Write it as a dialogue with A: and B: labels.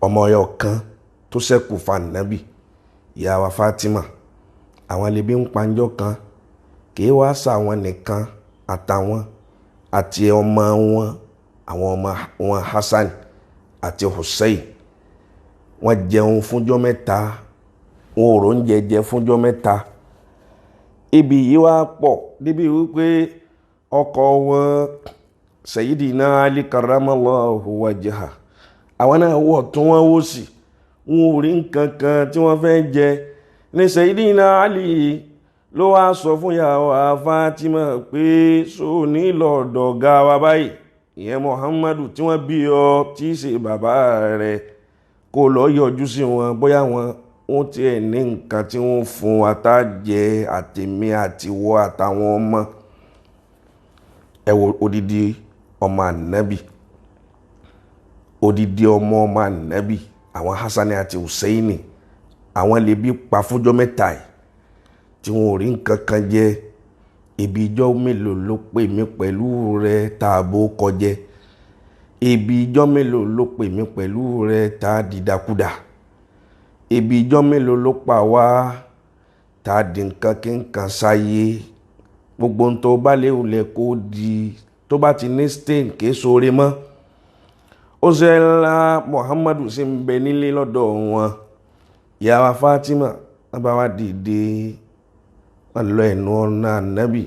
A: ọmọ ọyọ kan tó ṣẹ́kù fa nàbì ìyá wa Fatima àwọn lè bí ń panjọ́ kan kìí wá sàwọn nìkan àtàwọn àti ọmọ wọn àwọn ọmọ wọn Hassan àti Hussein wọ́n jẹun fúnjọ́ mẹ́ta wọn ò róúnjẹ jẹ fúnjọ́ mẹ́ta. Ibi yìí wá pọ̀ débi wípé ọkọ wọn Sayyidina Ali karramallahu wajha àwọn náà wọ̀ tún wọ́n wò sí wọn ò rí nǹkan kan tí wọ́n fẹ́ jẹ ní Sayyidina Ali ló wá sọ fún ìyàwó Fatima pé so ní lọ́dọ̀ ga wa báyìí ìyẹn Muhammadu tí wọ́n bí ọ tí í ṣe bàbá rẹ̀ kó lọ yọjú sí wọn bóyá wọ́n tiẹ̀ ní nǹkan tí wọ́n fún wa tá jẹ àtèmi àtiwọ́ àtàwọn ọmọ. Ẹ wo odidi ọmọ ànábì odidi ọmọ ànábì àwọn Hassani àti Husseini àwọn lè bí pa fúnjọ́ mẹ́ta yìí tí wọn ò rí nǹkan kan jẹ. Ibi ijọ́ mélòó ló pè mí pẹ̀lú rẹ tààbò kọjẹ ibi ijọ́ mélòó ló pè mí pẹ̀lú rẹ tá dìdàkudà ibi ijọ́ mélòó ló pa wá tá di nǹkan kí nǹkan sáyé. Gbogbo ohun tó bá léwu lẹ kó di tó bá ti ní stain kìí sóore mọ́. Ó ṣe ńlá Muhammadu sì ń bẹ nílé lọ́dọ̀ wọn ìyá wa Fatima wọ́n bá wá dìde wọ́n lọ ẹnu ọ̀nà ànábì